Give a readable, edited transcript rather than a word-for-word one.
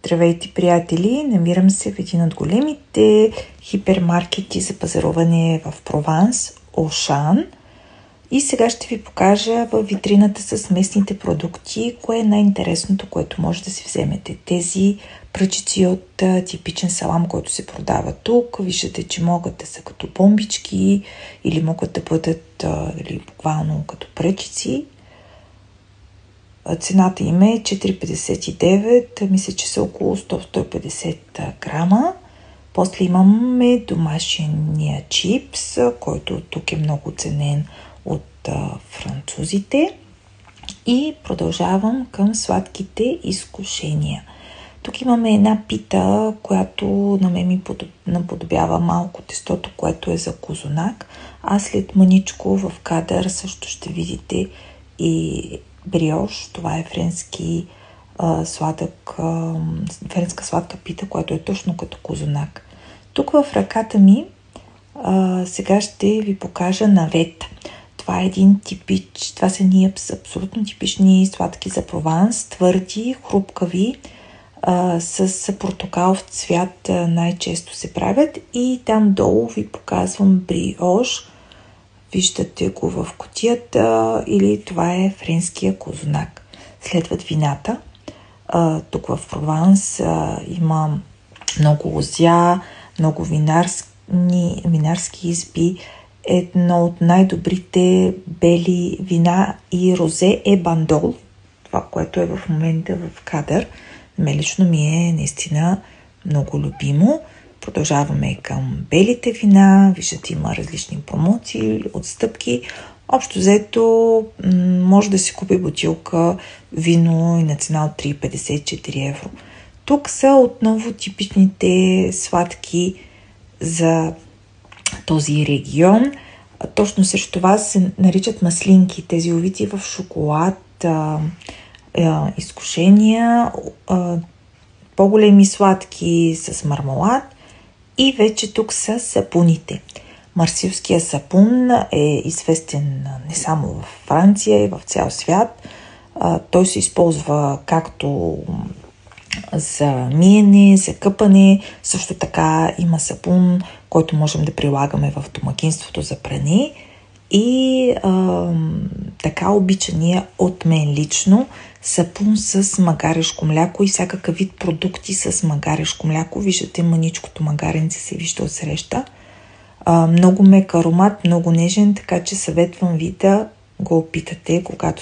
Здравейте, приятели! Намирам се в един от големите хипермаркети за пазаруване в Прованс, Auchan. И сега ще ви покажа във витрината с местните продукти, кое е най-интересното, което може да си вземете. Тези пръчици от типичен салам, който се продава тук. Виждате, че могат да са като бомбички или могат да бъдат буквално като пръчици. Цената им е 4,59, мисля, че са около 100-150 грама. После имаме домашния чипс, който тук е много ценен от французите. И продължавам към сладките изкушения. Тук имаме една пита, която на мен ми наподобява малко тестото, което е за козунак. А след мъничко в кадър също ще видите и бриош. Това е френска сладка пита, която е точно като козунак. Тук в ръката ми сега ще ви покажа навет. Това е това са ние абсолютно типични сладки за Прованс, твърди, хрупкави, с портокалов цвят най-често се правят. И там долу ви показвам бриош. Виждате го в кутията, или това е френския козунак. Следват вината. Тук в Прованс има много лозя, много винарски изби. Едно от най-добрите бели вина и розе е Бандол. Това, което е в момента в кадър. Лично ми е наистина много любимо. Продължаваме към белите вина. Виждате, има различни промоции, отстъпки. Общо взето може да си купи бутилка вино и на цена от 3,54 евро. Тук са отново типичните сладки за този регион. Точно срещу това се наричат маслинки. Тези увити в шоколад, изкушения, по-големи сладки с мармелад. И вече тук са сапуните. Марсилския сапун е известен не само в Франция, и в цял свят. Той се използва както за миене, за къпане. Също така има сапун, който можем да прилагаме в домакинството за пране. И така обичания от мен лично сапун с магарешко мляко и всякакъв вид продукти с магарешко мляко. Виждате, мъничкото магаренце се вижда отсреща. Много мек аромат, много нежен, така че съветвам ви да го опитате, когато